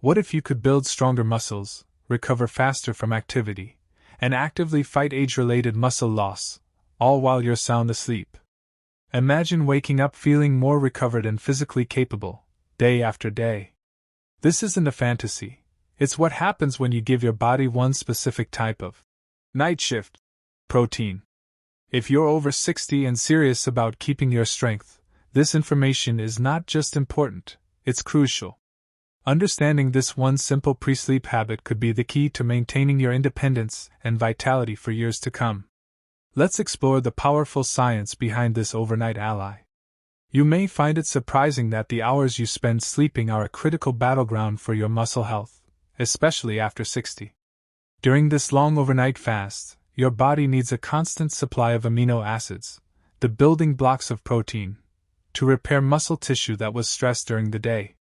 What if you could build stronger muscles, recover faster from activity, and actively fight age-related muscle loss, all while you're sound asleep? Imagine waking up feeling more recovered and physically capable, day after day. This isn't a fantasy. It's what happens when you give your body one specific type of night shift protein. If you're over 60 and serious about keeping your strength, this information is not just important, it's crucial. Understanding this one simple pre-sleep habit could be the key to maintaining your independence and vitality for years to come. Let's explore the powerful science behind this overnight ally. You may find it surprising that the hours you spend sleeping are a critical battleground for your muscle health, especially after 60. During this long overnight fast, your body needs a constant supply of amino acids, the building blocks of protein, to repair muscle tissue that was stressed during the day.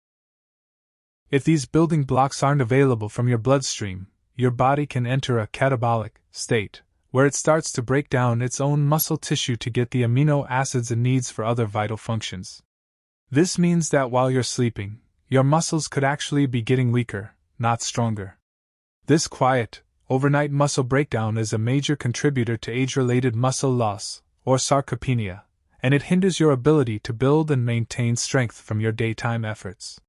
If these building blocks aren't available from your bloodstream, your body can enter a catabolic state, where it starts to break down its own muscle tissue to get the amino acids it needs for other vital functions. This means that while you're sleeping, your muscles could actually be getting weaker, not stronger. This quiet, overnight muscle breakdown is a major contributor to age-related muscle loss, or sarcopenia, and it hinders your ability to build and maintain strength from your daytime efforts.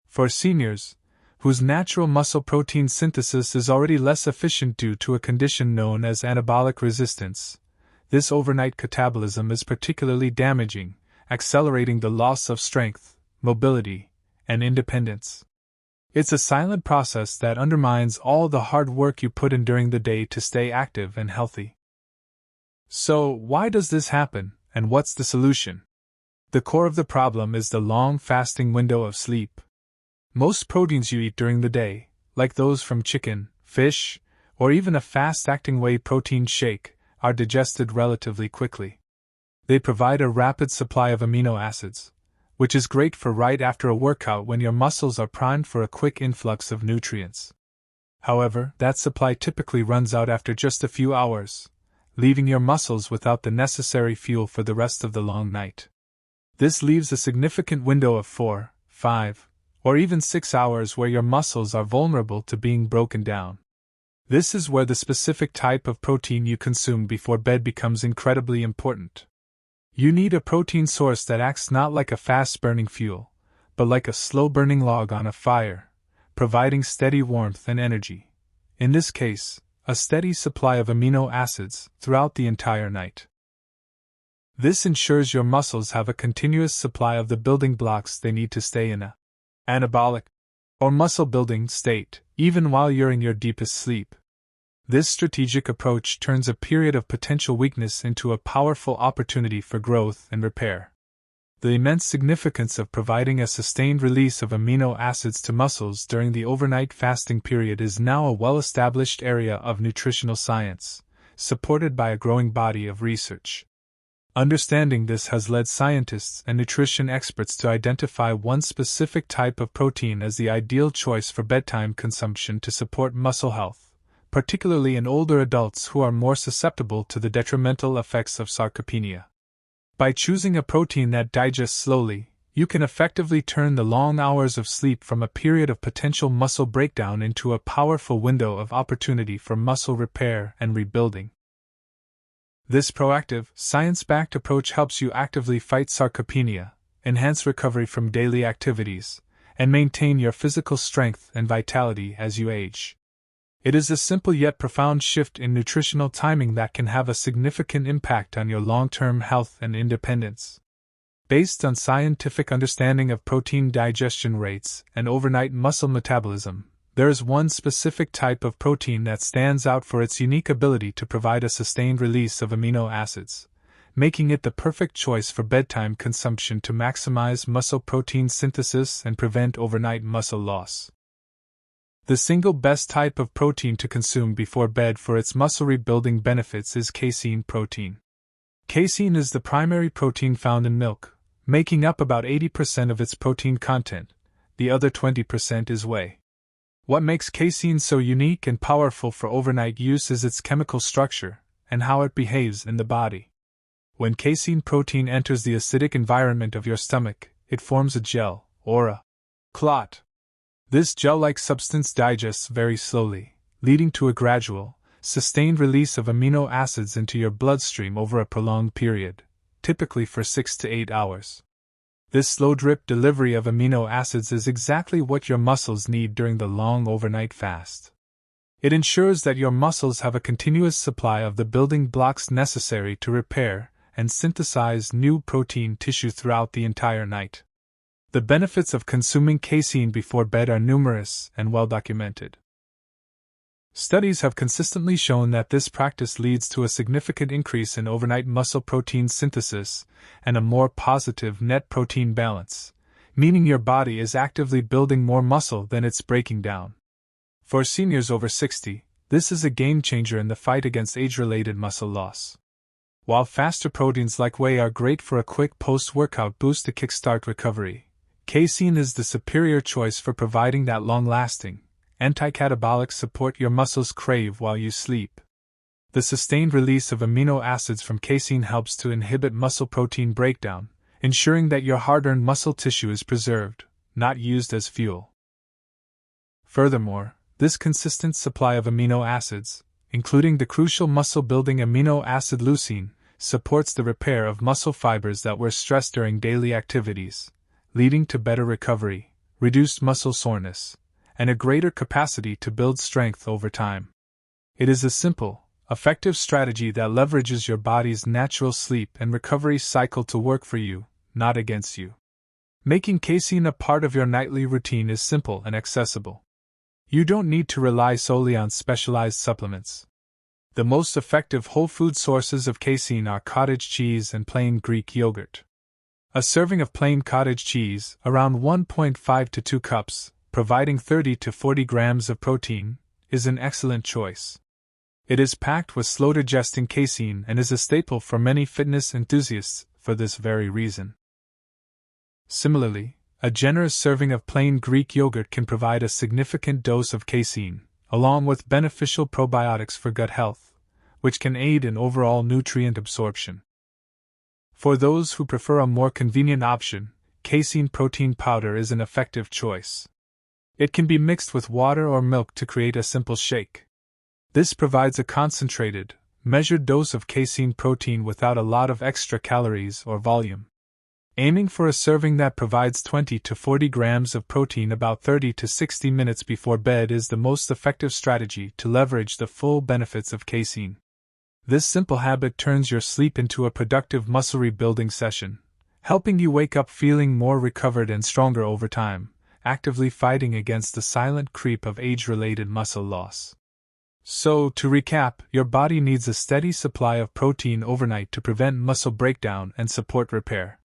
For seniors, whose natural muscle protein synthesis is already less efficient due to a condition known as anabolic resistance, this overnight catabolism is particularly damaging, accelerating the loss of strength, mobility, and independence. It's a silent process that undermines all the hard work you put in during the day to stay active and healthy. So, why does this happen, and what's the solution? The core of the problem is the long fasting window of sleep. Most proteins you eat during the day, like those from chicken, fish, or even a fast-acting whey protein shake, are digested relatively quickly. They provide a rapid supply of amino acids, which is great for right after a workout when your muscles are primed for a quick influx of nutrients. However, that supply typically runs out after just a few hours, leaving your muscles without the necessary fuel for the rest of the long night. This leaves a significant window of 4, 5, or even 6 hours where your muscles are vulnerable to being broken down. This is where the specific type of protein you consume before bed becomes incredibly important. You need a protein source that acts not like a fast-burning fuel, but like a slow-burning log on a fire, providing steady warmth and energy. In this case, a steady supply of amino acids throughout the entire night. This ensures your muscles have a continuous supply of the building blocks they need to stay in a anabolic or muscle-building state, even while you're in your deepest sleep. This strategic approach turns a period of potential weakness into a powerful opportunity for growth and repair. The immense significance of providing a sustained release of amino acids to muscles during the overnight fasting period is now a well-established area of nutritional science, supported by a growing body of research. Understanding this has led scientists and nutrition experts to identify one specific type of protein as the ideal choice for bedtime consumption to support muscle health, particularly in older adults who are more susceptible to the detrimental effects of sarcopenia. By choosing a protein that digests slowly, you can effectively turn the long hours of sleep from a period of potential muscle breakdown into a powerful window of opportunity for muscle repair and rebuilding. This proactive, science-backed approach helps you actively fight sarcopenia, enhance recovery from daily activities, and maintain your physical strength and vitality as you age. It is a simple yet profound shift in nutritional timing that can have a significant impact on your long-term health and independence. Based on scientific understanding of protein digestion rates and overnight muscle metabolism, there is one specific type of protein that stands out for its unique ability to provide a sustained release of amino acids, making it the perfect choice for bedtime consumption to maximize muscle protein synthesis and prevent overnight muscle loss. The single best type of protein to consume before bed for its muscle rebuilding benefits is casein protein. Casein is the primary protein found in milk, making up about 80% of its protein content. The other 20% is whey. What makes casein so unique and powerful for overnight use is its chemical structure and how it behaves in the body. When casein protein enters the acidic environment of your stomach, it forms a gel, or a clot. This gel-like substance digests very slowly, leading to a gradual, sustained release of amino acids into your bloodstream over a prolonged period, typically for 6 to 8 hours. This slow-drip delivery of amino acids is exactly what your muscles need during the long overnight fast. It ensures that your muscles have a continuous supply of the building blocks necessary to repair and synthesize new protein tissue throughout the entire night. The benefits of consuming casein before bed are numerous and well documented. Studies have consistently shown that this practice leads to a significant increase in overnight muscle protein synthesis and a more positive net protein balance, meaning your body is actively building more muscle than it's breaking down. For seniors over 60, this is a game changer in the fight against age-related muscle loss. While faster proteins like whey are great for a quick post-workout boost to kickstart recovery, casein is the superior choice for providing that long-lasting, anti-catabolic support your muscles crave while you sleep. The sustained release of amino acids from casein helps to inhibit muscle protein breakdown, ensuring that your hard-earned muscle tissue is preserved, not used as fuel. Furthermore, this consistent supply of amino acids, including the crucial muscle-building amino acid leucine, supports the repair of muscle fibers that were stressed during daily activities, leading to better recovery, reduced muscle soreness, and a greater capacity to build strength over time. It is a simple, effective strategy that leverages your body's natural sleep and recovery cycle to work for you, not against you. Making casein a part of your nightly routine is simple and accessible. You don't need to rely solely on specialized supplements. The most effective whole food sources of casein are cottage cheese and plain Greek yogurt. A serving of plain cottage cheese, around 1.5 to 2 cups, providing 30 to 40 grams of protein, is an excellent choice. It is packed with slow-digesting casein and is a staple for many fitness enthusiasts for this very reason. Similarly, a generous serving of plain Greek yogurt can provide a significant dose of casein, along with beneficial probiotics for gut health, which can aid in overall nutrient absorption. For those who prefer a more convenient option, casein protein powder is an effective choice. It can be mixed with water or milk to create a simple shake. This provides a concentrated, measured dose of casein protein without a lot of extra calories or volume. Aiming for a serving that provides 20 to 40 grams of protein about 30 to 60 minutes before bed is the most effective strategy to leverage the full benefits of casein. This simple habit turns your sleep into a productive muscle rebuilding session, helping you wake up feeling more recovered and stronger over time, actively fighting against the silent creep of age-related muscle loss. So, to recap, your body needs a steady supply of protein overnight to prevent muscle breakdown and support repair.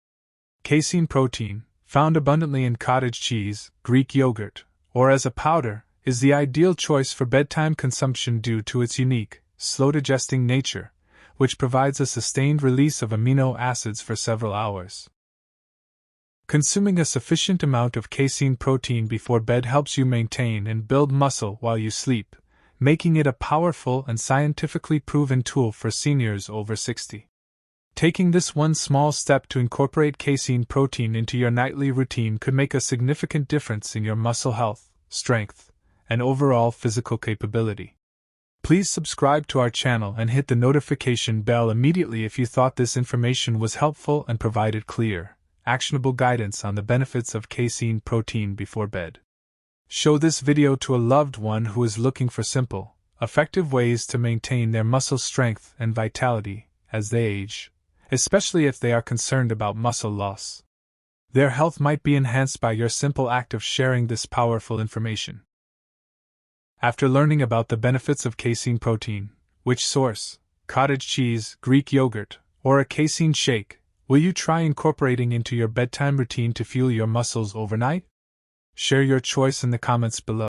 Casein protein, found abundantly in cottage cheese, Greek yogurt, or as a powder, is the ideal choice for bedtime consumption due to its unique, slow-digesting nature, which provides a sustained release of amino acids for several hours. Consuming a sufficient amount of casein protein before bed helps you maintain and build muscle while you sleep, making it a powerful and scientifically proven tool for seniors over 60. Taking this one small step to incorporate casein protein into your nightly routine could make a significant difference in your muscle health, strength, and overall physical capability. Please subscribe to our channel and hit the notification bell immediately if you thought this information was helpful and provided clear, actionable guidance on the benefits of casein protein before bed. Show this video to a loved one who is looking for simple, effective ways to maintain their muscle strength and vitality as they age, especially if they are concerned about muscle loss. Their health might be enhanced by your simple act of sharing this powerful information. After learning about the benefits of casein protein, which source, cottage cheese, Greek yogurt, or a casein shake, will you try incorporating into your bedtime routine to fuel your muscles overnight? Share your choice in the comments below.